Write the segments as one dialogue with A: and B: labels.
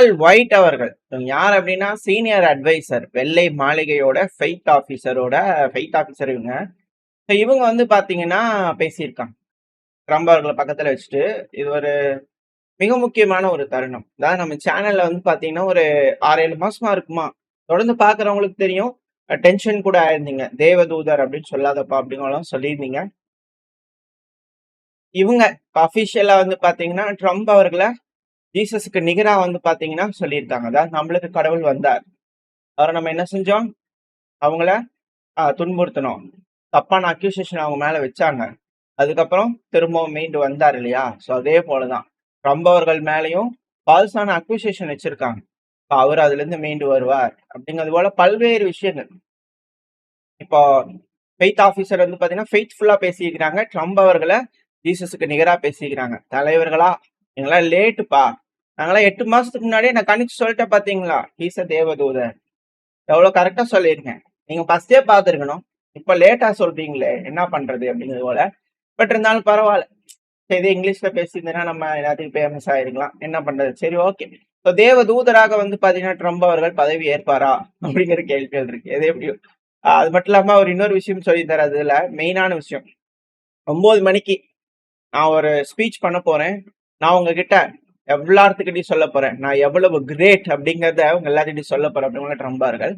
A: பால் white அவர்கள் யார் அப்படின்னா சீனியர் அட்வைசர் வெள்ளை மாளிகையோட ஃபெய்த் ஆஃபீஸர் இவங்க. இவங்க வந்து பாத்தீங்கன்னா பேசியிருக்காங்க ட்ரம்ப் அவர்களை பக்கத்துல வச்சுட்டு. இது ஒரு மிக முக்கியமான ஒரு தருணம். அதாவது நம்ம சேனல்ல வந்து பாத்தீங்கன்னா ஒரு 6-7 மாசமா இருக்குமா தொடர்ந்து பாக்குறவங்களுக்கு தெரியும். டென்ஷன் கூட ஆயிருந்தீங்க, தேவதூதர் அப்படின்னு சொல்லாதப்பா அப்படிங்கலாம் சொல்லியிருந்தீங்க. இவங்க அபிஷியலா வந்து பாத்தீங்கன்னா ட்ரம்ப் அவர்களை ஜீசஸுக்கு நிகரா வந்து பாத்தீங்கன்னா சொல்லியிருக்காங்க. அதாவது நம்மளுக்கு கடவுள் வந்தார், அவரை நம்ம என்ன செஞ்சோம், அவங்கள துன்புறுத்தணும், தப்பான அக்யூசேஷன் அவங்க மேல வச்சாங்க, அதுக்கப்புறம் திரும்பவும் மீண்டு வந்தார் இல்லையா. ஸோ அதே போலதான் ட்ரம்ப் அவர்கள் மேலேயும் ஃபால்ஸான அக்யூசேஷன் வச்சிருக்காங்க. அவர் அதுல இருந்து மீண்டு வருவார் அப்படிங்கிறது போல பல்வேறு விஷயங்கள். இப்போ ஃபெய்த் ஆஃபீஸர் வந்து பாத்தீங்கன்னா ஃபெய்த்ஃபுல்லா பேசியிருக்கிறாங்க, ட்ரம்ப் அவர்களை ஜீசஸுக்கு நிகரா பேசிக்கிறாங்க. தலைவர்களா எங்களாம் லேட்டுப்பா, நாங்களாம் 8 மாசத்துக்கு முன்னாடியே நான் கணிச்சு சொல்லிட்டேன் பாத்தீங்களா, ஈச தேவதூதர் எவ்வளவு கரெக்டா சொல்லியிருக்கேன், நீங்க ஃபர்ஸ்டே பாத்துருக்கணும், இப்ப லேட்டா சொல்றீங்களே என்ன பண்றது அப்படிங்கிறது போல. பட் இருந்தாலும் பரவாயில்ல, இது இங்கிலீஷ்ல பேசியிருந்தேன்னா நம்ம எல்லாத்துக்கும் ஃபேமஸ் ஆயிருக்கலாம், என்ன பண்றது, சரி ஓகே. இப்போ தேவ தூதராக வந்து பாத்தீங்கன்னா ட்ரம்ப் அவர்கள் பதவி ஏற்பாரா அப்படிங்கிற கேள்விகள் இருக்கு. எது எப்படியும் அது மட்டும் இல்லாம அவர் இன்னொரு விஷயம் சொல்லித்தர, அதுல மெயினான விஷயம், 9 மணிக்கு நான் ஒரு ஸ்பீச் பண்ண போறேன், நான் உங்ககிட்ட எல்லாத்துக்கிட்டையும் சொல்ல போறேன் நான் எவ்வளவு கிரேட் அப்படிங்கிறத உங்க எல்லாத்துக்கிட்டையும் சொல்ல போறேன் அப்படிங்கிற ட்ரம்ப் அவர்கள்.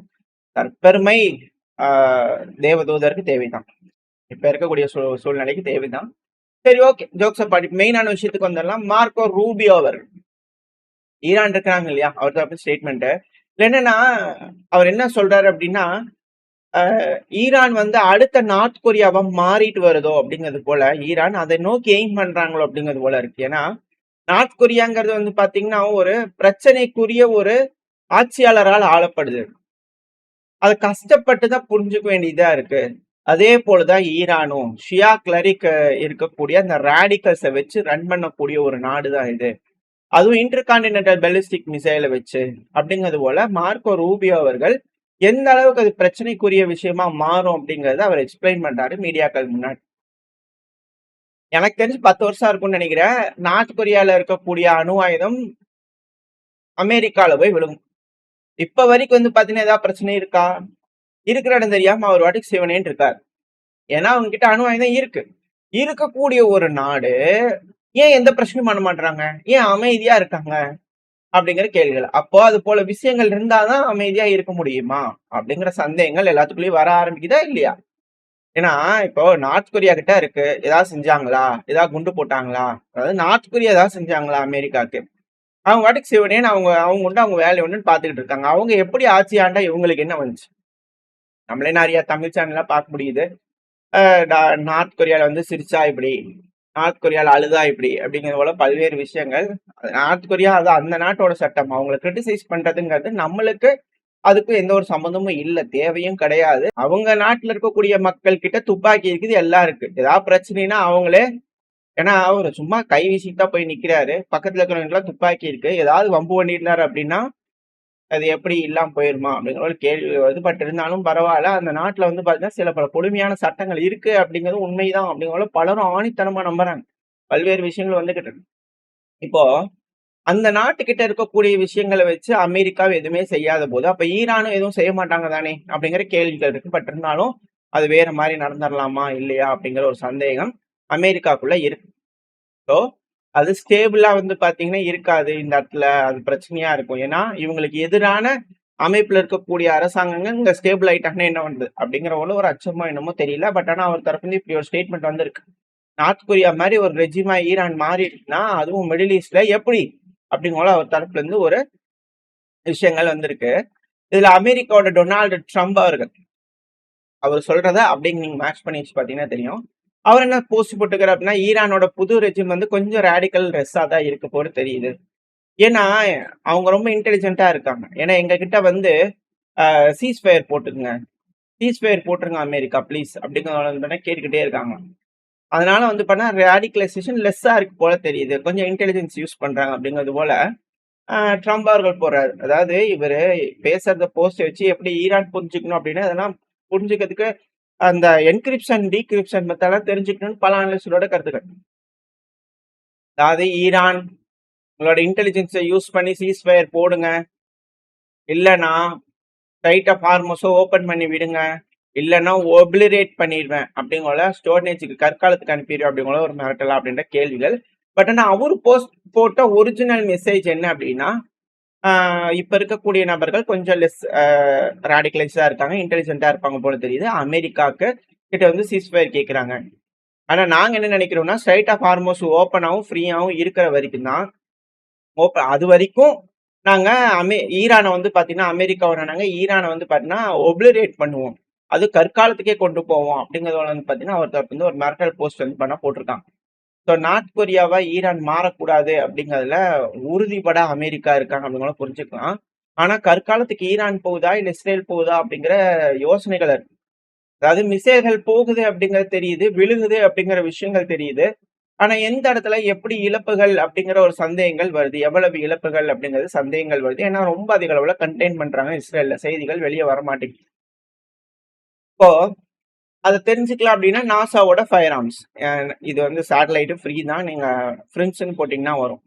A: தற்பெருமை தேவதூதருக்கு தேவைதான், இப்ப இருக்கக்கூடிய சூழ்நிலைக்கு தேவைதான். சரி ஓகே, ஜோக்ஸ் அப்பார்ட், மெயினான விஷயத்துக்கு வந்துடலாம். மார்க்கோ ரூபியோ அவர் ஈரான் இருக்கிறாங்க இல்லையா, அவர் தான் ஸ்டேட்மெண்ட் என்னன்னா, அவர் என்ன சொல்றாரு அப்படின்னா, ஈரான் வந்து அடுத்த நார்த் கொரியாவா மாறிட்டு வருதோ அப்படிங்கிறது போல, ஈரான் அதை நோக்கி எய்ம் பண்றாங்களோ அப்படிங்கிறது போல இருக்கு. ஏன்னா நார்த் கொரியாங்கிறது வந்து பாத்தீங்கன்னா ஒரு பிரச்சனைக்குரிய ஒரு ஆட்சியாளரால் ஆளப்படுது, அது கஷ்டப்பட்டு தான் புரிஞ்சுக்க வேண்டியதா இருக்கு. அதே போலதான் ஈரானும் ஷியா கிளரிக் இருக்கக்கூடிய அந்த ரேடிக்கல்ஸை வச்சு ரன் பண்ணக்கூடிய ஒரு நாடு தான் இது, அதுவும் இன்டர்கான்டினென்டல் பெலிஸ்டிக் மிசைலை வச்சு அப்படிங்கிறது போல. மார்க்கோ ரூபியோ அவர்கள் எந்த அளவுக்கு அது பிரச்சனைக்குரிய விஷயமா மாறும் அப்படிங்கறத அவர் எக்ஸ்பிளைன் பண்றாரு மீடியாக்கள் முன்னாடி. எனக்கு தெரிஞ்சு 10 வருஷம் இருக்கும்னு நினைக்கிறேன், நார்த் கொரியால இருக்கக்கூடிய அணு ஆயுதம் அமெரிக்கால போய் விழுகும். இப்ப வரைக்கும் வந்து பாத்தீங்கன்னா ஏதாவது பிரச்சனை இருக்கா, இருக்கிற இடம் தெரியாம அவர் வாட்டுக்கு சிவனேன்னு இருக்காரு. ஏன்னா அவங்க கிட்ட அணு ஆயுதம் இருக்கு. இருக்கக்கூடிய ஒரு நாடு ஏன் எந்த பிரச்சனையும் பண்ண மாட்டாங்க, ஏன் அமைதியா இருக்காங்க அப்படிங்கிற கேள்விகள். அப்போ அது போல விஷயங்கள் இருந்தாதான் அமைதியா இருக்க முடியுமா அப்படிங்கிற சந்தேகங்கள் எல்லாத்துக்குள்ளயும் வர ஆரம்பிக்குதா இல்லையா. ஏன்னா இப்போ நார்த் கொரியா கிட்ட இருக்கு, ஏதாவது செஞ்சாங்களா, ஏதாவது குண்டு போட்டாங்களா, அதாவது நார்த் கொரியா ஏதாவது செஞ்சாங்களா அமெரிக்காக்கு, அவங்க வாட்டுக்கு சிவனேன்னு அவங்க அவங்க உண்டு அவங்க வேலை ஒண்ணுன்னு பாத்துக்கிட்டு இருக்காங்க. அவங்க எப்படி ஆட்சி ஆண்டா இவங்களுக்கு என்ன வந்துச்சு. நம்மளே நிறைய தமிழ் சேனல்லாம் பார்க்க முடியுது, நார்த் கொரியால வந்து சிரிச்சா இப்படி, நார்த் கொரியால அழுதா இப்படி அப்படிங்கிற போல பல்வேறு விஷயங்கள். நார்த் கொரியா அது அந்த நாட்டோட சட்டம், அவங்களை கிரிட்டிசைஸ் பண்றதுங்கிறது நம்மளுக்கு அதுக்கும் எந்த ஒரு சம்பந்தமும் இல்ல, தேவையும் கிடையாது. அவங்க நாட்டுல இருக்கக்கூடிய மக்கள் கிட்ட துப்பாக்கி இருக்குது, எல்லாம் இருக்கு, ஏதாவது பிரச்சனைனா அவங்களே, ஏன்னா அவரு சும்மா கை வீசிட்டு தான் போய் நிக்கிறாரு, பக்கத்துல இருக்கிறவங்க துப்பாக்கி இருக்கு, ஏதாவது வம்பு பண்ணியிருந்தாரு அப்படின்னா அது எப்படி இல்லாம போயிருமா அப்படிங்கிற ஒரு கேள்வி வருது. பட் இருந்தாலும் பரவாயில்ல, அந்த நாட்டுல வந்து பாத்தீங்கன்னா சில பல கொடுமையான சட்டங்கள் இருக்கு அப்படிங்கிறது உண்மைதான் அப்படிங்கிற பலரும் ஆணித்தனமா நம்புறாங்க. பல்வேறு விஷயங்கள் வந்துகிட்டு இருக்கு. இப்போ அந்த நாட்டுக்கிட்ட இருக்கக்கூடிய விஷயங்களை வச்சு அமெரிக்காவை எதுவுமே செய்யாத போது அப்ப ஈரானும் எதுவும் செய்ய மாட்டாங்க தானே அப்படிங்கிற கேள்விகள் இருக்கு. பட் இருந்தாலும் அது வேற மாதிரி நடந்துடலாமா இல்லையா அப்படிங்கிற ஒரு சந்தேகம் அமெரிக்காக்குள்ள இருக்கு. ஸோ அது ஸ்டேபிளா வந்து பாத்தீங்கன்னா இருக்காது இந்த இடத்துல, அது பிரச்சனையா இருக்கும். ஏன்னா இவங்களுக்கு எதிரான அமைப்புல இருக்கக்கூடிய அரசாங்கங்கள் இங்க ஸ்டேபிள் ஆயிட்டாங்கன்னா என்ன பண்றது அப்படிங்கிற ஒரு அச்சமோ என்னமோ தெரியல. பட் ஆனா அவர் தரப்புல இப்படி ஒரு ஸ்டேட்மெண்ட் வந்திருக்கு. நார்த் கொரியா மாதிரி ஒரு ரெஜிமா ஈரான் மாறிடுச்சுன்னா அதுவும் மிடில் ஈஸ்ட்ல எப்படி அப்படிங்கிற அவர் தரப்புல இருந்து ஒரு விஷயங்கள் வந்திருக்கு. இதுல அமெரிக்காவோட டொனால்டு ட்ரம்ப் அவர்கள் அவர் சொல்றத அப்படிங்க நீங்க மேட்ச் பண்ணி வச்சு பாத்தீங்கன்னா தெரியும். அவர் என்ன போஸ்ட் போட்டுக்கிறார் அப்படின்னா, ஈரானோட புது ரெஜிம் வந்து கொஞ்சம் ரேடிக்கல் ரெஸ்ஸா தான் இருக்க போது தெரியுது. ஏன்னா அவங்க ரொம்ப இன்டெலிஜென்ட்டா இருக்காங்க. ஏன்னா எங்க கிட்ட வந்து சீஸ்ஃபயர் போட்டுக்குங்க, சீஸ்ஃபயர் போட்டுருங்க அமெரிக்கா ப்ளீஸ் அப்படிங்கிற கேட்டுக்கிட்டே இருக்காங்க. அதனால வந்து பண்ணா ரேடிகலைசேஷன் லெஸ்ஸா இருக்கு போல தெரியுது, கொஞ்சம் இன்டெலிஜென்ஸ் யூஸ் பண்றாங்க அப்படிங்கிறது போல ட்ரம்ப் அவர்கள் போறாரு. அதாவது இவரு பேசுறத போஸ்ட் வச்சு எப்படி ஈரான் புரிஞ்சுக்கணும் அப்படின்னு அதெல்லாம் புரிஞ்சுக்கிறதுக்கு அந்த என்கிரிப்ஷன் டீகிரிப்ஷன் மெத்தடெல்லாம் தெரிஞ்சுக்கணும்னு பல அனலிஸ்டோட கருத்துக்கள். அதாவது ஈரான் உங்களோட இன்டெலிஜென்ஸை யூஸ் பண்ணி சீஸ்ஃபயர் போடுங்க, இல்லைன்னா ஸ்ட்ரைட் ஆஃப் ஹார்மோஸோ ஓப்பன் பண்ணி விடுங்க, இல்லைன்னா ஒப்ளிரேட் பண்ணிடுவேன் அப்படிங்கிற ஸ்டோனேஜுக்கு கற்காலத்துக்கு அனுப்பிடுவேன் அப்படிங்கிற ஒரு மிரட்டலாம் அப்படின்ற கேள்விகள். பட் ஆனால் அவர் போஸ்ட் போட்ட ஒரிஜினல் மெசேஜ் என்ன அப்படின்னா, இப்போ இருக்கக்கூடிய நபர்கள் கொஞ்சம் லெஸ் ராடிகலைஸாக இருக்காங்க, இன்டெலிஜென்ட்டாக இருப்பாங்க போல தெரியுது. அமெரிக்காவுக்கு கிட்ட வந்து சீஸ்ஃபயர் கேட்குறாங்க. ஆனால் நாங்கள் என்ன நினைக்கிறோம்னா, ஸ்ட்ரைட் ஆஃப் ஹார்மோஸ் ஓப்பனாகவும் ஃப்ரீயாகவும் இருக்கிற வரைக்கும் தான் அது வரைக்கும் நாங்கள் ஈரானை வந்து பார்த்தீங்கன்னா அமெரிக்காவோட ஈரானை வந்து பார்த்தீங்கன்னா ஒப்ளிரேட் பண்ணுவோம், அது கற்காலத்துக்கே கொண்டு போவோம் அப்படிங்கிறத வந்து பார்த்தீங்கன்னா அவர் வந்து ஒரு மிரட்டல் போஸ்ட் வந்து பண்ண போட்டிருக்காங்க. ஸோ நார்த் கொரியாவா ஈரான் மாறக்கூடாது அப்படிங்கிறதுல உறுதிப்பட அமெரிக்கா இருக்காங்க அப்படிங்கிற புரிஞ்சுக்கலாம். ஆனா கற்காலத்துக்கு ஈரான் போகுதா இல்ல இஸ்ரேல் போகுதா அப்படிங்கிற யோசனைகள் இருக்கு. அதாவது மிசைல்கள் போகுது அப்படிங்கிறது தெரியுது, விழுகுது அப்படிங்கிற விஷயங்கள் தெரியுது. ஆனா எந்த இடத்துல எப்படி இழப்புகள் அப்படிங்கிற ஒரு சந்தேகங்கள் வருது, எவ்வளவு இழப்புகள் அப்படிங்கிறது சந்தேகங்கள் வருது. ஏன்னா ரொம்ப அதிக அளவுல கண்டெயின் பண்றாங்க இஸ்ரேல்ல, செய்திகள் வெளியே வர மாட்டேங்குது. இப்போ அதை தெரிஞ்சுக்கலாம் அப்படின்னா நாசாவோட ஃபயர் ஆர்ம்ஸ், இது வந்து சேட்டலைட்டு ஃப்ரீ தான், நீங்க ஃப்ரிண்ட்ஸ்ன்னு போட்டிங்கன்னா வரும்.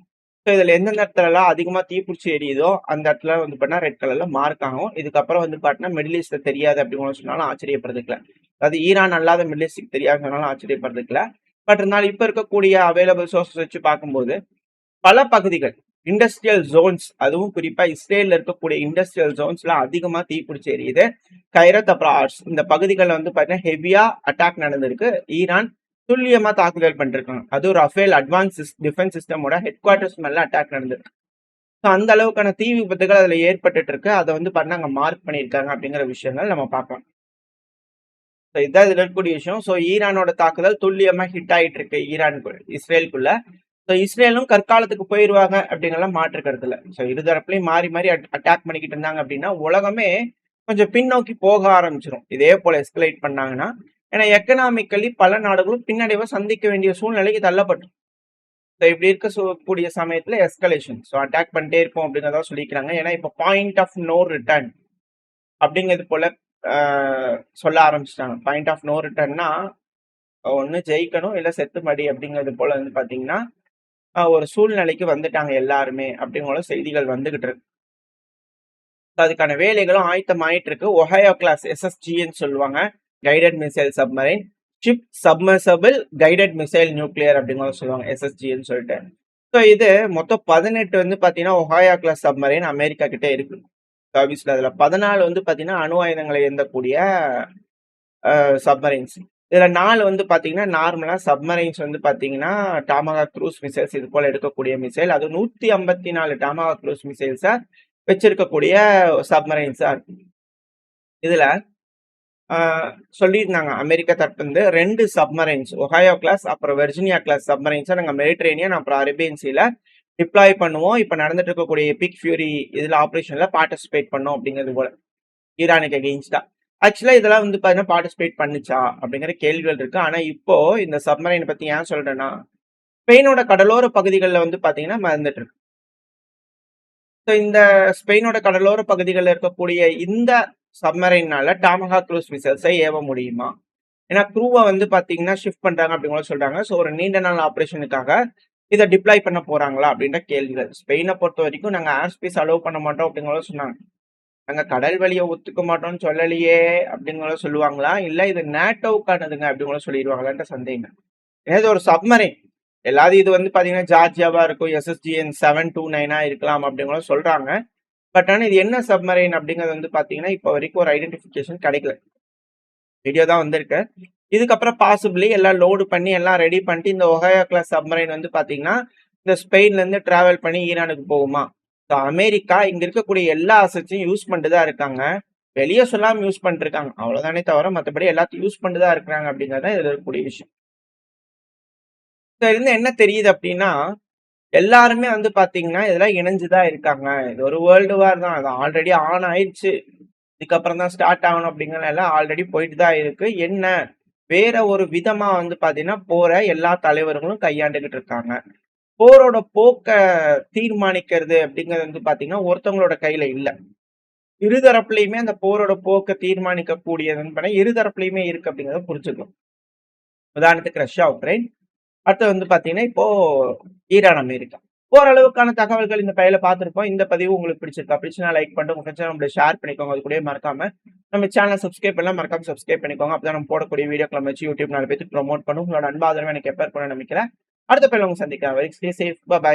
A: ஸோ இதில் எந்தெந்த இடத்துலலாம் அதிகமாக தீப்பிடிச்சி எரியுதோ அந்த இடத்துல வந்து பார்த்தீங்கன்னா ரெட் கலரில் மார்க் ஆகும். இதுக்கப்புறம் வந்து பார்த்தீங்கன்னா மிடில் ஈஸ்ட்டில் தெரியாது அப்படின்னு சொன்னாலும் ஆச்சரியப்படுறதுக்கல, அதாவது ஈரான் அல்லாத மிடில் ஈஸ்ட்டுக்கு தெரியாது சொன்னாலும் ஆச்சரியப்படுறதுக்கல. பட் இருந்தாலும் இப்போ இருக்கக்கூடிய அவைலபிள் சோர்ஸஸ் வச்சு பார்க்கும்போது பல பகுதிகள் இண்டஸ்ட்ரியல் ஜோன்ஸ், அதுவும் குறிப்பா இஸ்ரேல்ல இருக்கக்கூடிய இண்டஸ்ட்ரியல் ஜோன்ஸ்ல அதிகமா தீப்பிடிச்சு எரியுது. கைரத் அப்புறம் ஆர்ஸ் இந்த பகுதிகளில் வந்து பார்த்தீங்கன்னா ஹெவியா அட்டாக் நடந்திருக்கு. ஈரான் துல்லியமா தாக்குதல் பண்ணிருக்காங்க. அதுவும் ரஃபேல் அட்வான்ஸ் டிஃபென்ஸ் சிஸ்டமோட ஹெட் குவார்டர்ஸ் மேல அட்டாக் நடந்திருக்கு. ஸோ அந்த அளவுக்கான தீ விபத்துகள் அதுல ஏற்பட்டு இருக்கு. அதை வந்து பார்த்தீங்கன்னா அங்க மார்க் பண்ணியிருக்காங்க அப்படிங்கிற விஷயங்கள் நம்ம பார்க்கலாம். ஸோ இதான் இதுல இருக்கக்கூடிய விஷயம். ஸோ ஈரானோட தாக்குதல் துல்லியமா ஹிட் ஆயிட்டு இருக்கு இஸ்ரேலுக்குள்ள. ஸோ இஸ்ரேலும் கற்காலத்துக்கு போயிடுவாங்க அப்படிங்கலாம் மாற்று கருத்து இல்லை. ஸோ இருதரப்புலையும் மாறி மாறி அட்டாக் பண்ணிக்கிட்டு இருந்தாங்க அப்படின்னா உலகமே கொஞ்சம் பின்னோக்கி போக ஆரம்பிச்சிடும் இதே போல எஸ்கலேட் பண்ணாங்கன்னா. ஏன்னா எக்கனாமிக்கலி பல நாடுகளும் பின்னடைவை சந்திக்க வேண்டிய சூழ்நிலைக்கு தள்ளப்பட்டு, ஸோ இப்படி இருக்கக்கூடிய சமயத்துல எஸ்கலேஷன், ஸோ அட்டாக் பண்ணிட்டே இருப்போம் அப்படிங்கிறத சொல்லிக்கிறாங்க. ஏன்னா இப்போ பாயிண்ட் ஆஃப் நோ ரிட்டர்ன் அப்படிங்கிறது போல சொல்ல ஆரம்பிச்சிட்டாங்க. பாயிண்ட் ஆஃப் நோ ரிட்டர்ன்னா ஒன்று ஜெயிக்கணும் இல்லை செத்து மடி அப்படிங்கிறது போல வந்து பார்த்தீங்கன்னா ஒரு சூழ்நிலைக்கு வந்துட்டாங்க எல்லாருமே அப்படிங்கிற செய்திகள் வந்துகிட்டு இருக்கு. அதுக்கான வேலைகளும் ஆயத்தமாயிட்டு இருக்கு. ஒஹாயோ கிளாஸ் எஸ்எஸ்ஜின்னு சொல்லுவாங்க, guided missile submarine, ship submersible guided missile nuclear அப்படிங்கிற சொல்லுவாங்க எஸ்எஸ்ஜின்னு சொல்லிட்டு. ஸோ இது மொத்தம் 18 வந்து பார்த்தீங்கன்னா ஒஹாயோ கிளாஸ் சப்மரைன் அமெரிக்கா கிட்ட இருக்கு சர்வீஸ்ல. அதுல 14 வந்து பார்த்தீங்கன்னா அணு ஆயுதங்களை ஏந்தக்கூடிய சப்மரைன்ஸ். இதுல 4 வந்து பாத்தீங்கன்னா நார்மலா சப்மரைன்ஸ் வந்து பாத்தீங்கன்னா டாமஹாக் க்ரூஸ் மிசைல்ஸ் இது போல எடுக்கக்கூடிய மிசைல். அது 154 டாமஹாக் க்ரூஸ் மிசைல்ஸா வச்சிருக்கக்கூடிய சப்மரைன்ஸா இருக்கு. இதுல சொல்லியிருந்தாங்க அமெரிக்கா தரப்புந்து 2 சப்மரைன்ஸ் ஒஹாயோ கிளாஸ் அப்புறம் வெர்ஜினியா கிளாஸ் சப்மரைன்ஸா நாங்க மெடிட்ரேனியன் அப்புறம் அரேபியன் சீல டிப்ளாய் பண்ணுவோம். இப்ப நடந்துட்டு இருக்கக்கூடிய எபிக் ஃபியூரி இதுல ஆபரேஷன்ல பார்ட்டிசிபேட் பண்ணோம் அப்படிங்கிறது போல ஈரானுக்கு அகெயின்ஸ்டா. ஆக்சுவலா இதெல்லாம் வந்து பாத்தீங்கன்னா பார்ட்டிசிபேட் பண்ணுச்சா அப்படிங்கிற கேள்விகள் இருக்கு. ஆனா இப்போ இந்த சப்மரைனை பத்தி ஏன் சொல்றேன்னா, ஸ்பெயினோட கடலோர பகுதிகளில் வந்து பாத்தீங்கன்னா மறந்துட்டு இருக்கு. ஸோ இந்த ஸ்பெயினோட கடலோர பகுதிகளில் இருக்கக்கூடிய இந்த சப்மரைனால டாமஹாக் க்ரூஸ் மிசைல்ஸை ஏவ முடியுமா? ஏன்னா க்ரூவை வந்து பாத்தீங்கன்னா ஷிஃப்ட் பண்றாங்க அப்படின்னு சொல்றாங்க. ஸோ ஒரு நீண்ட நாள் ஆபரேஷனுக்காக இதை டிப்ளாய் பண்ண போறாங்களா அப்படின்ற கேள்விகள். ஸ்பெயினை பொறுத்த வரைக்கும் நாங்க ஏர் ஸ்பேஸ் அலோவ் பண்ண மாட்டோம் அப்படிங்கிற சொன்னாங்க. நாங்க கடல் வழியை ஒத்துக்க மாட்டோம்னு சொல்லலையே அப்படிங்கிற சொல்லுவாங்களா, இல்ல இது நேட்டோவுக்கானதுங்க அப்படிங்கிற சொல்லிடுவாங்களான்ற சந்தேகம். ஏதாவது ஒரு சப்மரைன் எல்லாரும் இது வந்து பாத்தீங்கன்னா ஜார்ஜியாவா இருக்கும், எஸ்எஸ்ஜிஎன் 729 இருக்கலாம் அப்படிங்கிற சொல்றாங்க. பட் ஆனா இது என்ன சப்மரைன் அப்படிங்கிறது வந்து பாத்தீங்கன்னா இப்போ வரைக்கும் ஒரு ஐடென்டிபிகேஷன் கிடைக்கல. வீடியோ தான் வந்திருக்கு. இதுக்கப்புறம் பாசிபிளி எல்லாம் லோடு பண்ணி எல்லாம் ரெடி பண்ணிட்டு இந்த ஒஹாயோ கிளாஸ் சப்மரைன் வந்து பாத்தீங்கன்னா இந்த ஸ்பெயின்ல இருந்து டிராவல் பண்ணி ஈரானுக்கு போகுமா? ஸோ அமெரிக்கா இங்க இருக்கக்கூடிய எல்லா அசட்ஸையும் யூஸ் பண்ணிட்டு தான் இருக்காங்க, வெளியே சொல்லாம யூஸ் பண்ணிட்டு இருக்காங்க அவ்வளவுதானே தவிர மற்றபடி எல்லாத்தையும் யூஸ் பண்ணிட்டு தான் இருக்கிறாங்க அப்படிங்கிறத இதுல இருக்கக்கூடிய விஷயம். இருந்து என்ன தெரியுது அப்படின்னா, எல்லாருமே வந்து பாத்தீங்கன்னா இதெல்லாம் இணைஞ்சுதான் இருக்காங்க. இது ஒரு வேர்ல்டு வார் தான், அது ஆல்ரெடி ஆன் ஆயிடுச்சு, இதுக்கப்புறம் தான் ஸ்டார்ட் ஆகணும் அப்படிங்கிற எல்லாம் ஆல்ரெடி போயிட்டு தான் இருக்கு. என்ன வேற ஒரு விதமா வந்து பாத்தீங்கன்னா போற எல்லா தலைவர்களும் கையாண்டுகிட்டு இருக்காங்க. போரோட போக்க தீர்மானிக்கிறது அப்படிங்கிறது வந்து பாத்தீங்கன்னா ஒருத்தவங்களோட கையில இல்ல. இருதரப்புலையுமே அந்த போரோட போக்க தீர்மானிக்க கூடியதுன்னு இருதரப்புலையுமே இருக்கு அப்படிங்கிறத புரிஞ்சுக்கணும். உதாரணத்துக்கு ரஷ்யா உக்ரைன், அடுத்து வந்து பாத்தீங்கன்னா இப்போ ஈரான் அமெரிக்கா. ஓரளவுக்கான தகவல்கள் இந்த பையில பார்த்திருப்போம். இந்த பதிவு உங்களுக்கு பிடிச்சிருக்கா? பிடிச்சுனா லைக் பண்ணிட்டு உங்க ஃப்ரெண்ட்ஸ் நம்மள ஷேர் பண்ணிக்கோங்க. அது கூடவே மறக்காம நம்ம சேனல சப்ஸ்கிரைப் பண்ணலாம். மறக்காம சப்ஸ்கிரைப் பண்ணிக்கோங்க. அப்பதான் நம்ம போடக்கூடிய வீடியோக்கள வச்சு YouTube 4 பேத்துக்கு ப்ரோமோட் பண்ணும். உங்களோட அன்பு ஆதரவு எனக்கு எப்ப இருக்கும்னு நம்பிக்கிறேன். அடுத்த பதிவுல உங்களை சந்திக்கிறேன். Stay safe. பை.